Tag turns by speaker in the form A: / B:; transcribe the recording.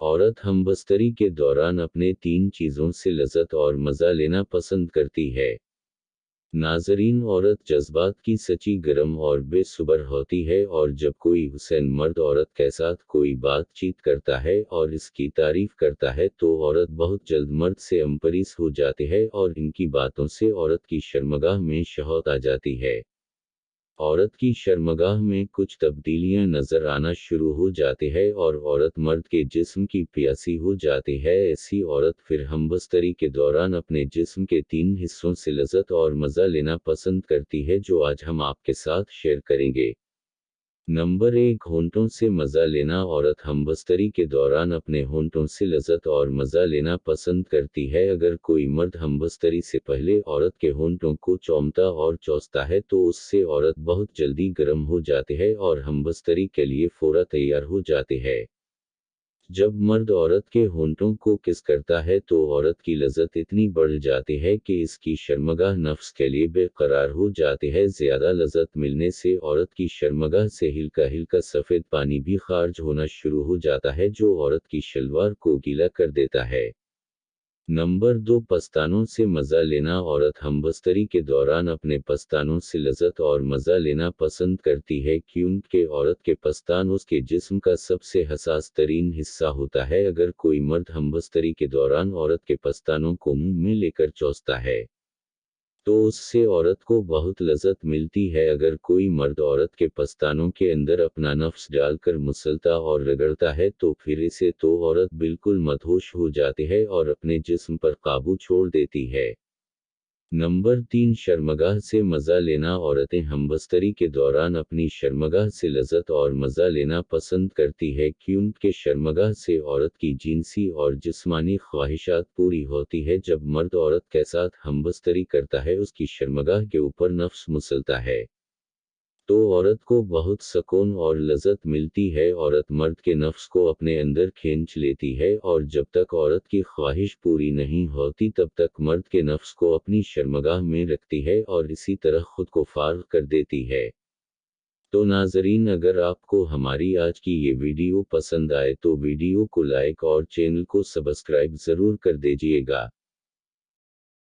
A: औरत हमबस्तरी के दौरान अपने 3 चीज़ों से लज़्ज़त और मज़ा लेना पसंद करती है। नाज़रीन, औरत जज़्बात की सच्ची गरम और बेसुबर होती है, और जब कोई हुसैन मर्द औरत के साथ कोई बातचीत करता है और इसकी तारीफ़ करता है तो औरत बहुत जल्द मर्द से अम्परीस हो जाती है और इनकी बातों से औरत की शर्मगाह में शौक़ आ जाती है। औरत की शर्मगाह में कुछ तब्दीलियां नजर आना शुरू हो जाती है और औरत मर्द के जिस्म की प्यासी हो जाती है। ऐसी औरत फिर हमबस्तरी के दौरान अपने जिस्म के 3 हिस्सों से लज़्ज़त और मज़ा लेना पसंद करती है, जो आज हम आपके साथ शेयर करेंगे। नंबर 1, होंठों से मज़ा लेना। औरत हमबस्तरी के दौरान अपने होंठों से लज़्ज़त और मज़ा लेना पसंद करती है। अगर कोई मर्द हमबस्तरी से पहले औरत के होंठों को चूमता और चूसता है तो उससे औरत बहुत जल्दी गर्म हो जाती है और हमबस्तरी के लिए फ़ौरन तैयार हो जाती है। जब मर्द औरत के होंठों को किस करता है तो औरत की लज़्ज़त इतनी बढ़ जाती है कि इसकी शर्मगाह नफ्स के लिए बेकरार हो जाती है। ज़्यादा लज़्ज़त मिलने से औरत की शर्मगाह से हिल्का हिल्का सफ़ेद पानी भी खारिज होना शुरू हो जाता है, जो औरत की शलवार को गीला कर देता है। नंबर 2, पस्तानों से मज़ा लेना। औरत हमबस्तरी के दौरान अपने पस्तानों से लज़्ज़त और मज़ा लेना पसंद करती है, क्योंकि औरत के पस्तान उसके जिस्म का सबसे हसास तरीन हिस्सा होता है। अगर कोई मर्द हमबस्तरी के दौरान औरत के पस्तानों को मुंह में लेकर चूसता है तो उससे औरत को बहुत लज़्ज़त मिलती है। अगर कोई मर्द औरत के पस्तानों के अंदर अपना नफ्स डालकर मुसलता और रगड़ता है तो फिर इसे तो औरत बिल्कुल मदहोश हो जाती है और अपने जिस्म पर काबू छोड़ देती है। नंबर 3, शर्मगाह से मज़ा लेना। औरतें हमबस्तरी के दौरान अपनी शर्मगाह से लज़्ज़त और मज़ा लेना पसंद करती है, क्योंकि शर्मगाह से औरत की जिनसी और जिस्मानी ख्वाहिशात पूरी होती है। जब मर्द औरत के साथ हमबस्तरी करता है उसकी शर्मगाह के ऊपर नफ्स मुसलता है तो औरत को बहुत सुकून और लज़्ज़त मिलती है। औरत मर्द के नफ्स को अपने अंदर खींच लेती है और जब तक औरत की ख्वाहिश पूरी नहीं होती तब तक मर्द के नफ्स को अपनी शर्मगाह में रखती है और इसी तरह खुद को फारिग कर देती है। तो नाज़रीन, अगर आपको हमारी आज की ये वीडियो पसंद आए तो वीडियो को लाइक और चैनल को सब्सक्राइब ज़रूर कर दीजिएगा।